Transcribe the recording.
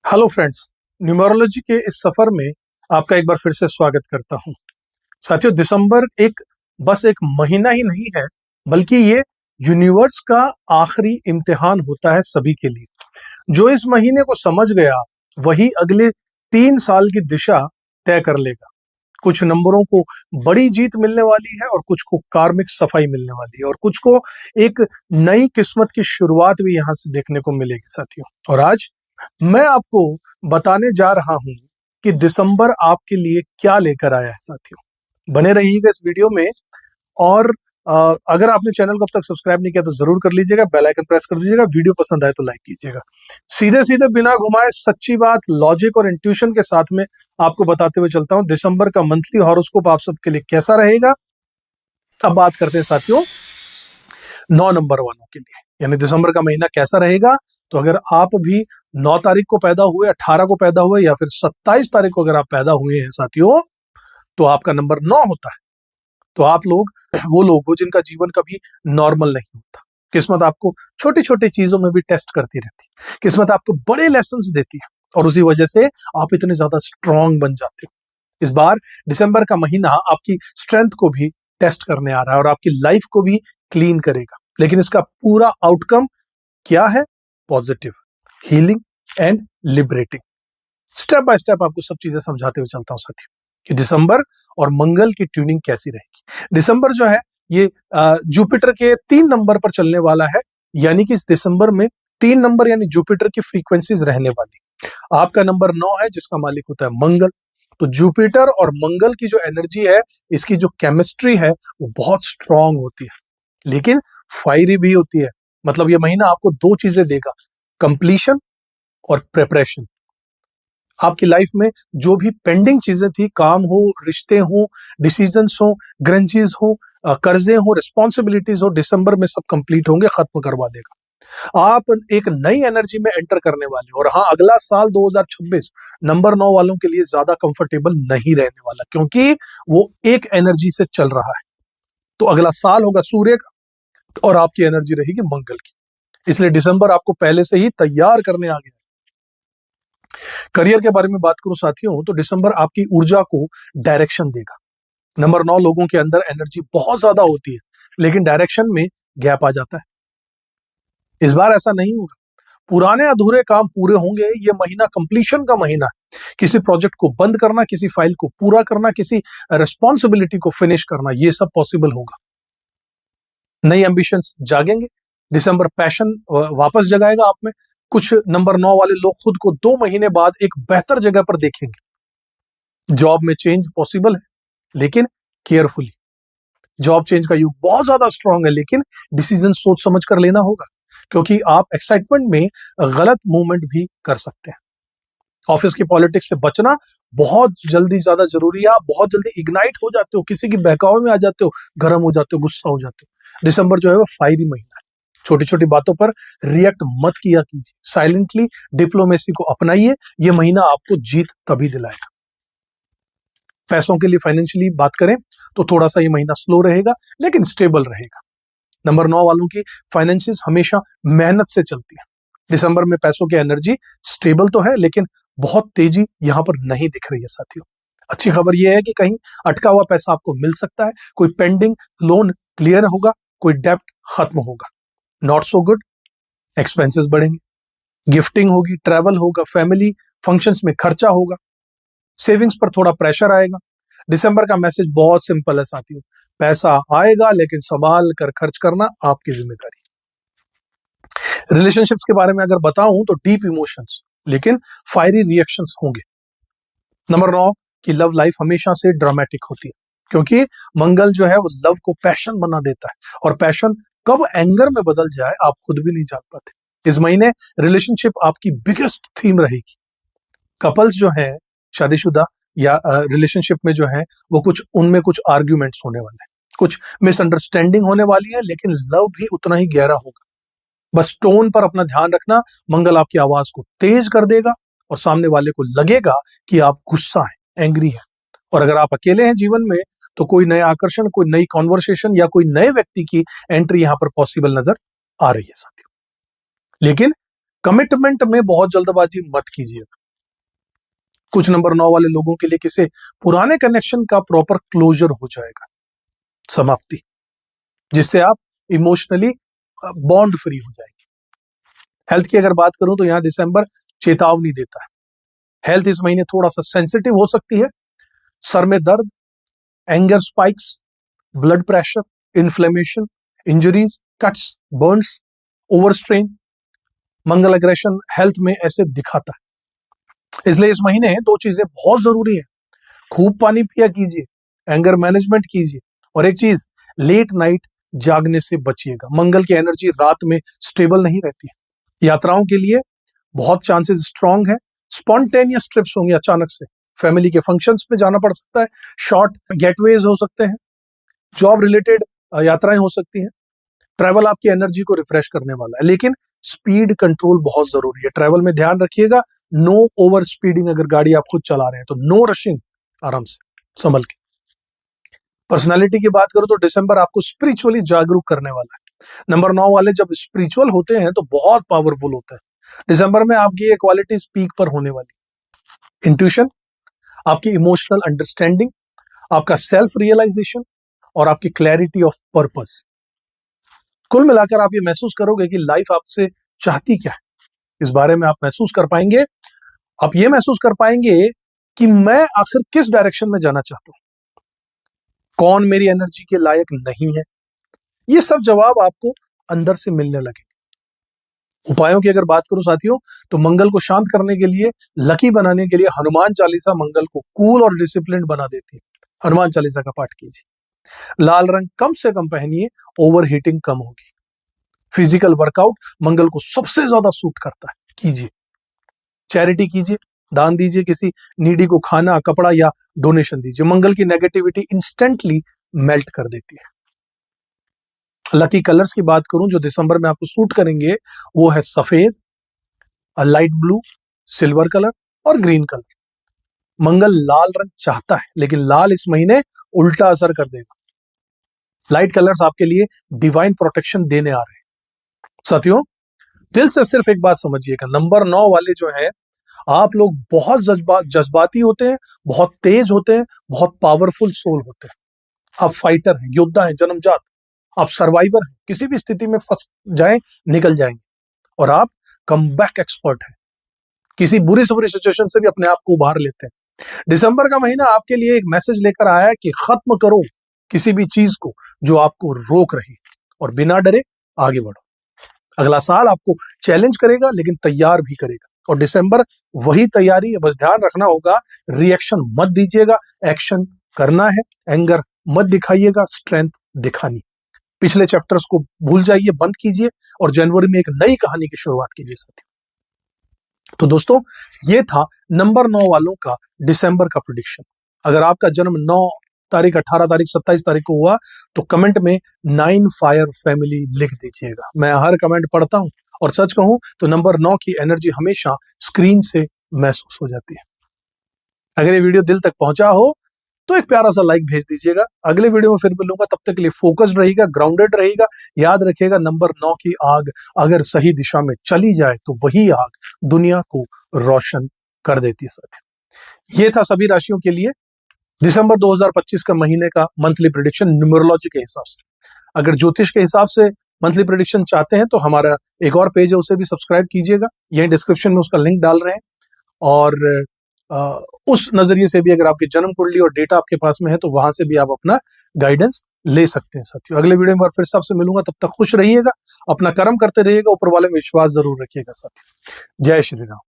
Hello friends, numerology के इस सफर में आपका एक बार फिर से स्वागत करता हूं। साथियों, दिसंबर बस एक महीना ही नहीं है, बल्कि ये यूनिवर्स का आखिरी इम्तिहान होता है सभी के लिए। जो इस महीने को समझ गया वही अगले 3 साल की दिशा तय कर लेगा। कुछ नंबरों को बड़ी जीत मिलने वाली है और कुछ को कार्मिक सफाई मिलने वाली है और कुछ को एक नई किस्मत की शुरुआत भी यहां से देखने को मिलेगी साथियों। और आज मैं आपको बताने जा रहा हूं कि दिसंबर आपके लिए क्या लेकर आया है साथियों। बने रहिएगा इस वीडियो में। और अगर आपने चैनल को अब तक सब्सक्राइब नहीं किया तो जरूर कर लीजिएगा, बेल आइकन प्रेस कर दीजिएगा, वीडियो पसंद आए तो लाइक कीजिएगा। सीधे सीधे बिना घुमाए सच्ची बात, लॉजिक और इंट्यूशन के साथ में आपको बताते हुए चलता हूं दिसंबर का मंथली हॉरोस्कोप आप सबके लिए कैसा रहेगा। अब बात करते हैं साथियों 9 नंबर वालों के लिए, यानी दिसंबर का महीना कैसा रहेगा। तो अगर आप भी 9 तारीख को पैदा हुए, 18 को पैदा हुए या फिर 27 तारीख को अगर आप पैदा हुए हैं साथियों, तो आपका नंबर 9 होता है। तो आप लोग वो लोग हो जिनका जीवन कभी नॉर्मल नहीं होता। किस्मत आपको छोटी छोटी चीजों में भी टेस्ट करती रहती है। किस्मत आपको बड़े लेसन देती है और उसी वजह से आप इतने ज्यादा स्ट्रांग बन जाते हो। इस बार दिसंबर का महीना आपकी स्ट्रेंथ को भी टेस्ट करने आ रहा है और आपकी लाइफ को भी क्लीन करेगा। लेकिन इसका पूरा आउटकम क्या है? Positive, healing and liberating. Step by step आपको सब चीजें समझाते हुए चलता हूं साथियों कि दिसंबर और मंगल की ट्यूनिंग कैसी रहेगी। दिसंबर जो है ये जुपिटर के 3 नंबर पर चलने वाला है, यानी कि इस दिसंबर में 3 नंबर यानी जुपिटर की फ्रीक्वेंसीज रहने वाली। आपका नंबर 9 है जिसका मालिक होता है मंगल। तो जुपिटर और मंगल की जो एनर्जी है, इसकी जो केमिस्ट्री है वो बहुत स्ट्रांग होती है, लेकिन फायरी भी होती है। मतलब ये महीना आपको 2 चीजें देगा, कंप्लीशन और प्रिपरेशन। आपकी लाइफ में जो भी पेंडिंग चीजें थी, काम हो, रिश्ते हो, डिसीजंस हो, ग्रंचेस हो, कर्जे हो, रिस्पॉन्सिबिलिटीज हो, दिसंबर में सब कंप्लीट होंगे, खत्म करवा देगा। आप एक नई एनर्जी में एंटर करने वाले हो। और हाँ, अगला साल 2026 नंबर 9 वालों के लिए ज्यादा कंफर्टेबल नहीं रहने वाला, क्योंकि वो एक एनर्जी से चल रहा है। तो अगला साल होगा सूर्य का और आपकी एनर्जी रहेगी मंगल की। इसलिए दिसंबर आपको पहले से ही तैयार करने आ गया। करियर के बारे में बात करूं साथियों, तो दिसंबर आपकी ऊर्जा को डायरेक्शन देगा। नंबर 9 लोगों के अंदर एनर्जी बहुत ज्यादा होती है, लेकिन डायरेक्शन में गैप आ जाता है। इस बार ऐसा नहीं होगा। पुराने अधूरे काम पूरे होंगे। ये महीना कंप्लीशन का महीना है। किसी प्रोजेक्ट को बंद करना, किसी फाइल को पूरा करना, किसी रिस्पॉन्सिबिलिटी को फिनिश करना, ये सब पॉसिबल होगा। नई एम्बिशंस जागेंगे। दिसंबर पैशन वापस जगाएगा आप में। कुछ नंबर 9 वाले लोग खुद को 2 महीने बाद एक बेहतर जगह पर देखेंगे। जॉब में चेंज पॉसिबल है, लेकिन केयरफुली। जॉब चेंज का युग बहुत ज्यादा स्ट्रांग है, लेकिन डिसीजन सोच समझ कर लेना होगा, क्योंकि आप एक्साइटमेंट में गलत मूवमेंट भी कर सकते हैं। ऑफिस की पॉलिटिक्स से बचना बहुत जल्दी ज्यादा जरूरी है। आप बहुत जल्दी इग्नाइट हो जाते हो, किसी की बहकावे में आ जाते हो, गर्म हो जाते हो, गुस्सा हो जाते हो। दिसंबर जो है वो फायरी महीना है। छोटी छोटी बातों पर रिएक्ट मत किया कीजिए, साइलेंटली डिप्लोमेसी को अपनाइए। यह महीना आपको जीत तभी दिलाएगा। पैसों के लिए फाइनेंशियली बात करें तो थोड़ा सा ये महीना स्लो रहेगा, लेकिन स्टेबल रहेगा। नंबर 9 वालों की फाइनेंसिस हमेशा मेहनत से चलती है। दिसंबर में पैसों की एनर्जी स्टेबल तो है, लेकिन बहुत तेजी यहां पर नहीं दिख रही है साथियों। अच्छी खबर यह है कि कहीं अटका हुआ पैसा आपको मिल सकता है। कोई पेंडिंग लोन क्लियर होगा, कोई डेब्ट खत्म होगा। नॉट सो गुड, एक्सपेंसेस बढ़ेंगे, गिफ्टिंग होगी, ट्रैवल होगा, फैमिली फंक्शंस में खर्चा होगा, सेविंग्स पर थोड़ा प्रेशर आएगा। दिसंबर का मैसेज बहुत सिंपल है साथियों, पैसा आएगा लेकिन संभाल कर खर्च करना आपकी जिम्मेदारी। रिलेशनशिप्स के बारे में अगर बताऊं तो डीप इमोशंस लेकिन फायरी रिएक्शंस होंगे। नंबर 9 की लव लाइफ हमेशा से ड्रामेटिक होती है, क्योंकि मंगल जो है वो लव को पैशन बना देता है, और पैशन कब एंगर में बदल जाए आप खुद भी नहीं जान पाते। इस महीने रिलेशनशिप आपकी बिगेस्ट थीम रहेगी। कपल्स जो है शादीशुदा या रिलेशनशिप में जो है वो उनमें कुछ आर्ग्यूमेंट्स होने वाले हैं, कुछ मिसअंडरस्टैंडिंग होने वाली है, लेकिन लव भी उतना ही गहरा होगा। बस टोन पर अपना ध्यान रखना। मंगल आपकी आवाज को तेज कर देगा और सामने वाले को लगेगा कि आप गुस्सा है, एंग्री है। और अगर आप अकेले हैं जीवन में तो कोई नया आकर्षण, कोई नई कॉन्वर्सेशन या कोई नए व्यक्ति की एंट्री यहां पर पॉसिबल नजर आ रही है साथियों। लेकिन कमिटमेंट में बहुत जल्दबाजी मत कीजिएगा। कुछ नंबर 9 वाले लोगों के लिए किसी पुराने कनेक्शन का प्रॉपर क्लोजर हो जाएगा, समाप्ति, जिससे आप इमोशनली बॉन्ड फ्री हो जाएंगे। हेल्थ की अगर बात करूं तो यहां दिसंबर चेतावनी देता है। हेल्थ इस महीने थोड़ा सा सेंसिटिव हो सकती है। सर में दर्द, anger spikes, blood pressure, inflammation, injuries, cuts, burns, overstrain, Mangal aggression health में ऐसे दिखाता है। इसलिए इस महीने दो चीजें बहुत जरूरी है। खूब पानी पिया कीजिए, एंगर मैनेजमेंट कीजिए, और एक चीज, लेट नाइट जागने से बचिएगा। मंगल की एनर्जी रात में स्टेबल नहीं रहती है। यात्राओं के लिए बहुत चांसेस स्ट्रांग है। स्पॉन्टेनियस ट्रिप्स होंगे अचानक से, फैमिली के फंक्शंस में जाना पड़ सकता है, शॉर्ट गेटवेज हो सकते हैं, जॉब रिलेटेड यात्राएं हो सकती हैं। ट्रैवल आपकी एनर्जी को रिफ्रेश करने वाला है, लेकिन स्पीड कंट्रोल बहुत जरूरी है। ट्रैवल में ध्यान रखिएगा, नो ओवर स्पीडिंग। अगर गाड़ी आप खुद चला रहे हैं तो नो रशिंग, आराम से संभल के। पर्सनालिटी की बात करो तो दिसंबर आपको स्पिरिचुअली जागरूक करने वाला है। नंबर 9 वाले जब स्पिरिचुअल होते हैं तो बहुत पावरफुल होते हैं। दिसंबर में आपकी ये क्वालिटी पीक पर होने वाली। इंट्यूशन, आपकी इमोशनल अंडरस्टैंडिंग, आपका सेल्फ रियलाइजेशन और आपकी क्लैरिटी ऑफ पर्पस। कुल मिलाकर आप ये महसूस करोगे कि लाइफ आपसे चाहती क्या है। इस बारे में आप महसूस कर पाएंगे। आप ये महसूस कर पाएंगे कि मैं आखिर किस डायरेक्शन में जाना चाहता हूं, कौन मेरी एनर्जी के लायक नहीं है। ये सब जवाब आपको अंदर से मिलने लगे। उपायों की अगर बात करूं साथियों, तो मंगल को शांत करने के लिए, लकी बनाने के लिए हनुमान चालीसा मंगल को कूल और डिसिप्लिन बना देती है। हनुमान चालीसा का पाठ कीजिए। लाल रंग कम से कम पहनिए, ओवर हीटिंग कम होगी। फिजिकल वर्कआउट मंगल को सबसे ज्यादा सूट करता है, कीजिए। चैरिटी कीजिए, दान दीजिए, किसी नीडी को खाना, कपड़ा या डोनेशन दीजिए। मंगल की नेगेटिविटी इंस्टेंटली मेल्ट कर देती है। लकी कलर्स की बात करूं जो दिसंबर में आपको सूट करेंगे, वो है सफेद, लाइट ब्लू, सिल्वर कलर और ग्रीन कलर। मंगल लाल रंग चाहता है, लेकिन लाल इस महीने उल्टा असर कर देगा। लाइट कलर्स आपके लिए डिवाइन प्रोटेक्शन देने आ रहे हैं। साथियों, दिल से सिर्फ एक बात समझिएगा, नंबर 9 वाले जो हैं, आप लोग बहुत जज्बाती होते हैं, बहुत तेज होते हैं, बहुत पावरफुल सोल होते हैं। आप फाइटर हैं, योद्धा हैं, जन्मजात। आप सर्वाइवर हैं, किसी भी स्थिति में फंस जाएं, निकल जाएंगे। और आप कमबैक एक्सपर्ट हैं, किसी बुरी से बुरी सिचुएशन से भी अपने आप को उभार लेते हैं। दिसंबर का महीना आपके लिए एक मैसेज लेकर आया है कि खत्म करो किसी भी चीज को जो आपको रोक रही, और बिना डरे आगे बढ़ो। अगला साल आपको चैलेंज करेगा, लेकिन तैयार भी करेगा। और दिसंबर वही तैयारी है, बस ध्यान रखना होगा, रिएक्शन मत दीजिएगा, एक्शन करना है। एंगर मत दिखाइएगा, स्ट्रेंथ दिखानी। पिछले चैप्टर्स को भूल जाइए, बंद कीजिए, और जनवरी में एक नई कहानी की शुरुआत कीजिए साथियों। तो दोस्तों, ये था नंबर 9 वालों का दिसंबर का प्रेडिक्शन। अगर आपका जन्म 9 तारीख, 18 तारीख, 27 तारीख को हुआ तो कमेंट में 9 फायर फैमिली लिख दीजिएगा। मैं हर कमेंट पढ़ता हूं, और सच कहूं तो नंबर 9 की एनर्जी हमेशा स्क्रीन से महसूस हो जाती है। अगर ये वीडियो दिल तक पहुंचा हो तो एक प्यारा सा लाइक भेज दीजिएगा। अगले वीडियो में फिर मिलूंगा, तब तक के लिए फोकस्ड रहिएगा, ग्राउंडेड रहिएगा। याद रखिएगा, नंबर 9 की आग अगर सही दिशा में चली जाए तो वही आग दुनिया को रोशन कर देती है साथियों। ये था सभी राशियों के लिए दिसंबर 2025 का महीने का मंथली प्रेडिक्शन न्यूमरोलॉजी के हिसाब से। अगर ज्योतिष के हिसाब से मंथली प्रेडिक्शन चाहते हैं तो हमारा एक और पेज है, उसे भी सब्सक्राइब कीजिएगा। यही डिस्क्रिप्शन में उसका लिंक डाल रहे हैं। और उस नजरिए से भी अगर आपकी जन्म कुंडली और डेटा आपके पास में है तो वहां से भी आप अपना गाइडेंस ले सकते हैं साथियों। अगले वीडियो में फिर से आपसे मिलूंगा, तब तक खुश रहिएगा, अपना कर्म करते रहिएगा, ऊपर वाले में विश्वास जरूर रखिएगा साथियों। जय श्री राम।